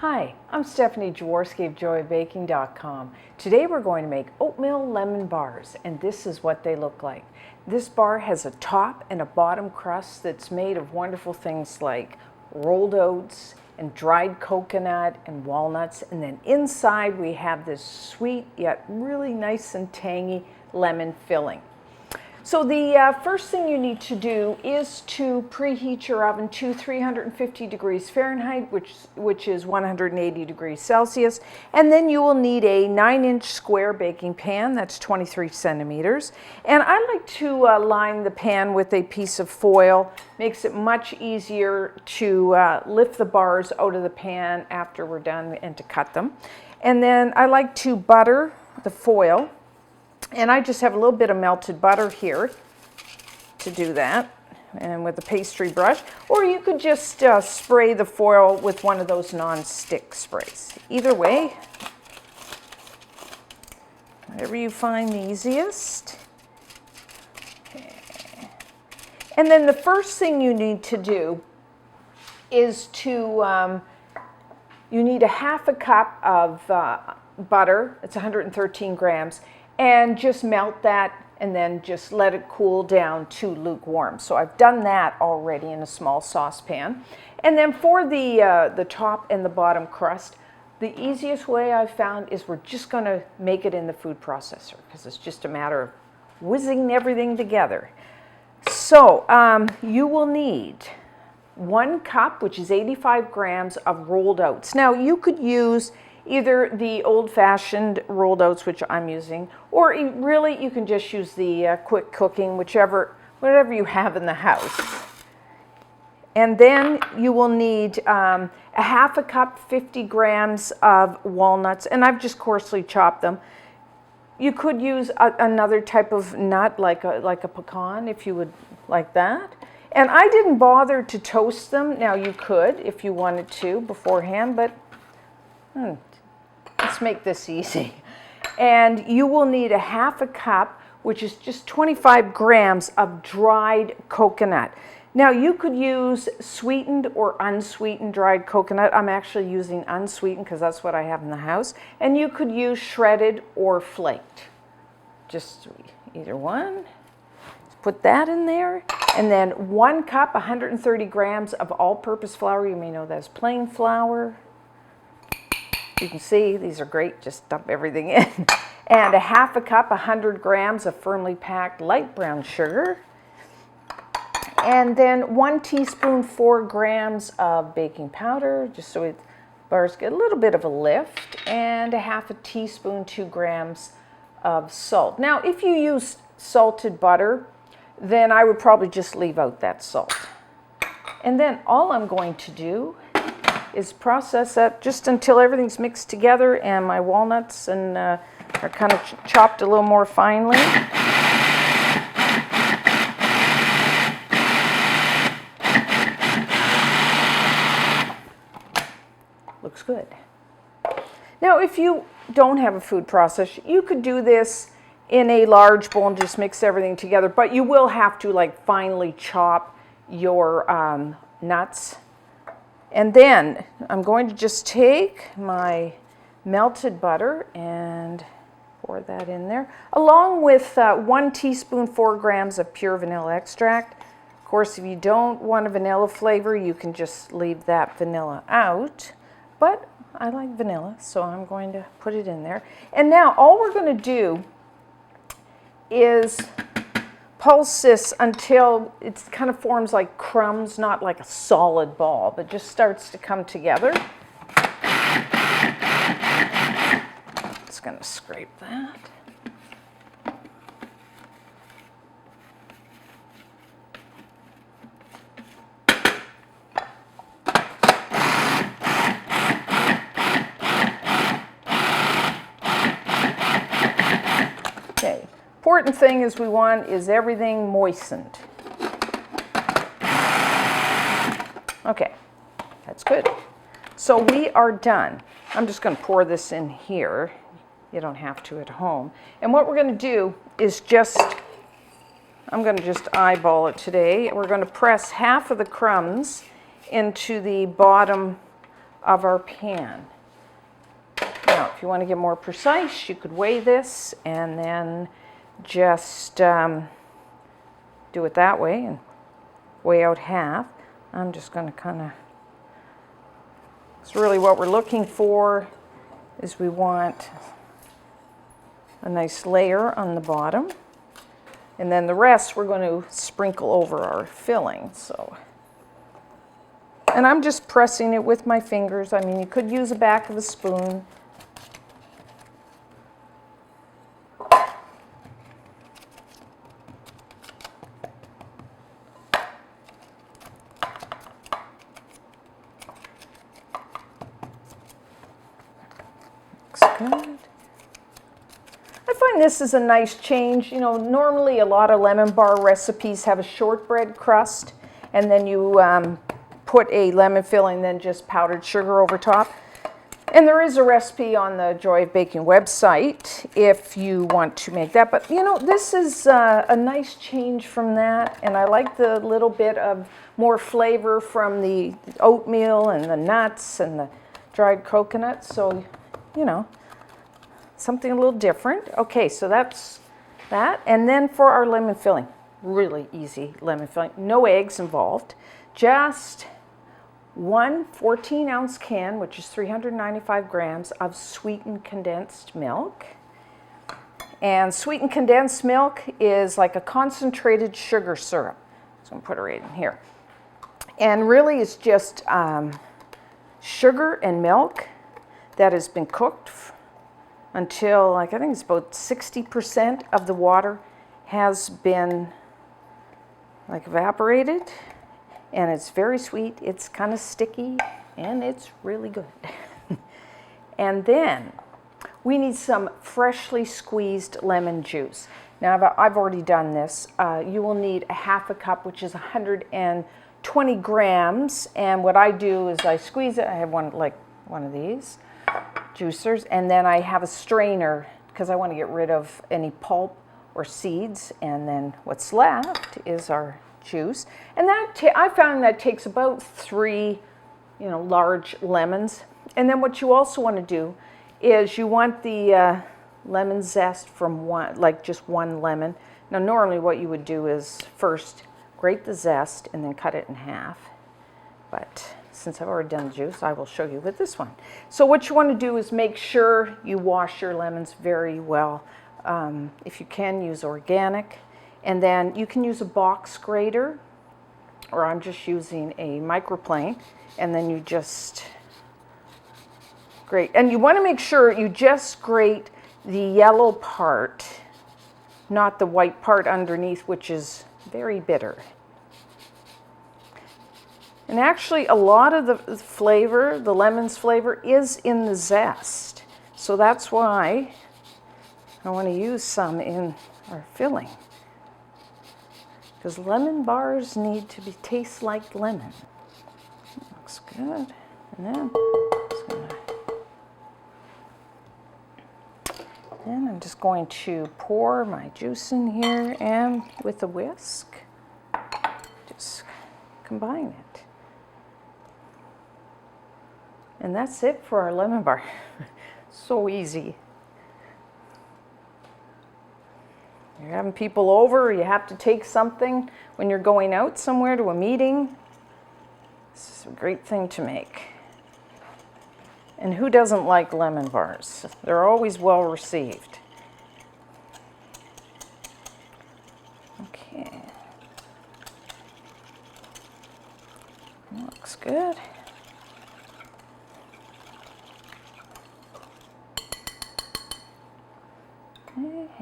Hi, I'm Stephanie Jaworski of joyofbaking.com. Today we're going to make oatmeal lemon bars, and this is what they look like. This bar has a top and a bottom crust that's made of wonderful things like rolled oats and dried coconut and walnuts, and then inside we have this sweet yet really nice and tangy lemon filling. So the first thing you need to do is to preheat your oven to 350 degrees Fahrenheit, which is 180 degrees Celsius. And then you will need a 9-inch square baking pan, that's 23 centimeters. And I like to line the pan with a piece of foil. Makes it much easier to lift the bars out of the pan after we're done and to cut them. And then I like to butter the foil. And I just have a little bit of melted butter here to do that, and with a pastry brush. Or you could just spray the foil with one of those non-stick sprays. Either way, whatever you find the easiest. Okay. And then the first thing you need to do is to, you need a half a cup of butter. It's 113 grams. And just melt that and then just let it cool down to lukewarm. So I've done that already in a small saucepan. And then for the top and the bottom crust, the easiest way I've found is we're just going to make it in the food processor because it's just a matter of whizzing everything together. So you will need 1 cup, which is 85 grams of rolled oats. Now you could use either the old-fashioned rolled oats, which I'm using, or really you can just use the quick cooking, whatever you have in the house. And then you will need a half a cup, 50 grams of walnuts, and I've just coarsely chopped them. You could use another type of nut, like a pecan, if you would like that. And I didn't bother to toast them. Now you could if you wanted to beforehand, but let's make this easy. And you will need a half a cup, which is just 25 grams of dried coconut. Now you could use sweetened or unsweetened dried coconut. I'm actually using unsweetened because that's what I have in the house. And you could use shredded or flaked. Just either one. Put that in there. And then 1 cup, 130 grams of all-purpose flour. You may know that as plain flour. You can see these are great, just dump everything in. And a half a cup, 100 grams of firmly packed light brown sugar. And then 1 teaspoon, 4 grams of baking powder, just so bars get a little bit of a lift. And a half a teaspoon, 2 grams of salt. Now, if you use salted butter, then I would probably just leave out that salt. And then all I'm going to do is process that just until everything's mixed together and my walnuts and are kind of chopped a little more finely. Looks good. Now if you don't have a food processor, you could do this in a large bowl and just mix everything together, but you will have to like finely chop your nuts. And then I'm going to just take my melted butter and pour that in there, along with 1 teaspoon, 4 grams of pure vanilla extract. Of course, if you don't want a vanilla flavor, you can just leave that vanilla out. But I like vanilla, so I'm going to put it in there. And now all we're going to do is pulse this until it kind of forms like crumbs, not like a solid ball, but just starts to come together. Just going to scrape that. Okay. Important thing is we want is everything moistened. Okay, that's good. So we are done. I'm just going to pour this in here. You don't have to at home. And what we're going to do is I'm going to just eyeball it today. We're going to press half of the crumbs into the bottom of our pan. Now, if you want to get more precise, you could weigh this and then just do it that way and weigh out half. I'm just going to kind of, it's really what we're looking for is we want a nice layer on the bottom. And then the rest we're going to sprinkle over our filling. So, and I'm just pressing it with my fingers. I mean, you could use the back of a spoon. Looks good. I find this is a nice change. You know, normally a lot of lemon bar recipes have a shortbread crust, and then you put a lemon filling, then just powdered sugar over top. And there is a recipe on the Joy of Baking website if you want to make that. But you know, this is a nice change from that, and I like the little bit of more flavor from the oatmeal and the nuts and the dried coconut. So, you know, something a little different. Okay, so that's that. And then for our lemon filling, really easy lemon filling. No eggs involved. Just one 14-ounce can, which is 395 grams of sweetened condensed milk. And sweetened condensed milk is like a concentrated sugar syrup. So I'm going to put it right in here. And really it's just sugar and milk that has been cooked until, like, I think it's about 60% of the water has been like evaporated, and it's very sweet. It's kind of sticky, and it's really good. And then we need some freshly squeezed lemon juice. Now I've already done this. You will need a half a cup, which is 120 grams. And what I do is I squeeze it. I have one of these juicers, and then I have a strainer because I want to get rid of any pulp or seeds, and then what's left is our juice. And that I found that takes about 3 large lemons. And then what you also want to do is you want the lemon zest from just one lemon. Now normally what you would do is first grate the zest and then cut it in half, but since I've already done the juice, I will show you with this one. So what you want to do is make sure you wash your lemons very well. If you can, use organic. And then you can use a box grater, or I'm just using a microplane. And then you just grate. And you want to make sure you just grate the yellow part, not the white part underneath, which is very bitter. And actually, a lot of the flavor, the lemon's flavor, is in the zest. So that's why I want to use some in our filling. Because lemon bars need to taste like lemon. Looks good. And then I'm just going to pour my juice in here, and with a whisk, just combine it. And that's it for our lemon bar. So easy. You're having people over, or you have to take something when you're going out somewhere to a meeting. This is a great thing to make. And who doesn't like lemon bars? They're always well received. Okay. Looks good.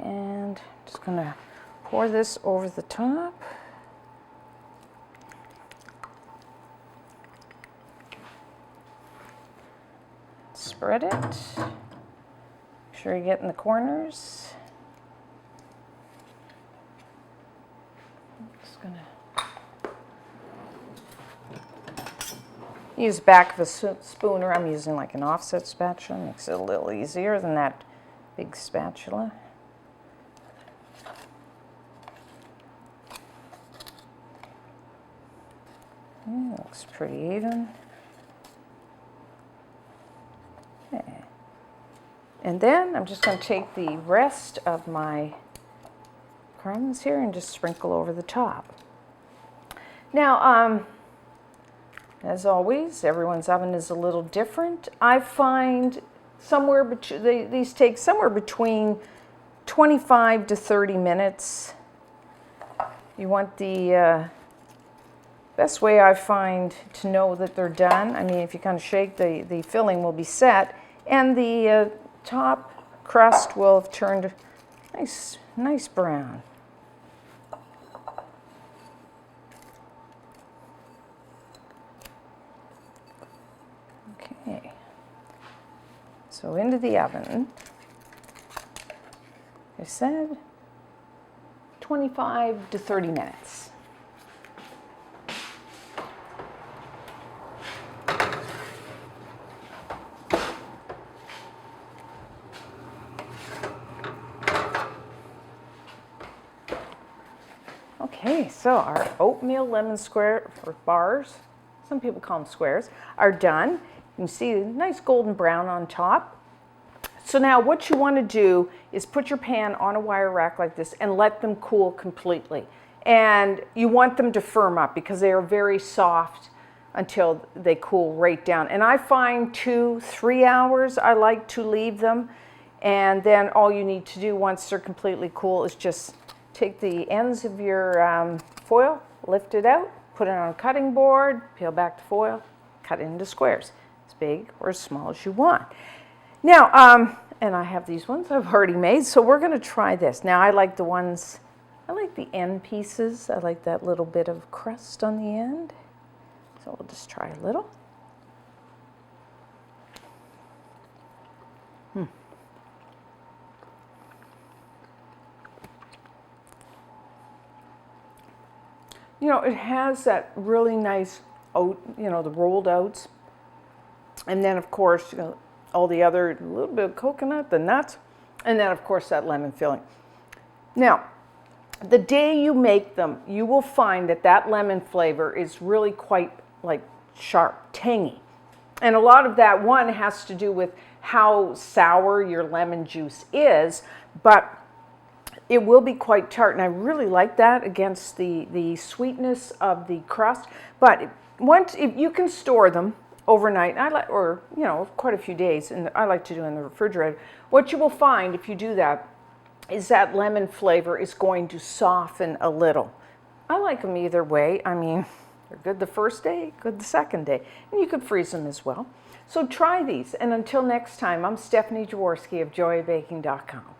And just going to pour this over the top. Spread it. Make sure you get in the corners. Just going to use the back of a spoon, or I'm using like an offset spatula. Makes it a little easier than that big spatula. Looks pretty even. And then I'm just going to take the rest of my crumbs here and just sprinkle over the top. Now, as always, everyone's oven is a little different. I find somewhere between, these take somewhere between 25 to 30 minutes. You want the best way I find to know that they're done. I mean, if you kind of shake, the filling will be set, and the top crust will have turned nice brown. Okay, so into the oven, I said 25 to 30 minutes. Okay, so our oatmeal lemon bars, some people call them squares, are done. You can see a nice golden brown on top. So now what you want to do is put your pan on a wire rack like this and let them cool completely. And you want them to firm up because they are very soft until they cool right down. And I find 2-3 hours I like to leave them. And then all you need to do once they're completely cool is just take the ends of your foil, lift it out, put it on a cutting board, peel back the foil, cut it into squares, as big or as small as you want. Now, and I have these ones I've already made, so we're going to try this. Now, I like the end pieces. I like that little bit of crust on the end. So we'll just try a little. You know, it has that really nice oat, you know, the rolled oats. And then, of course, you know, all the other, a little bit of coconut, the nuts, and then, of course, that lemon filling. Now, the day you make them, you will find that that lemon flavor is really quite, like, sharp, tangy. And a lot of that, one, has to do with how sour your lemon juice is, but it will be quite tart, and I really like that against the sweetness of the crust. But if you can store them overnight, or you know, quite a few days, and I like to do in the refrigerator. What you will find if you do that is that lemon flavor is going to soften a little. I like them either way. I mean, they're good the first day, good the second day, and you could freeze them as well. So try these, and until next time, I'm Stephanie Jaworski of JoyaBaking.com.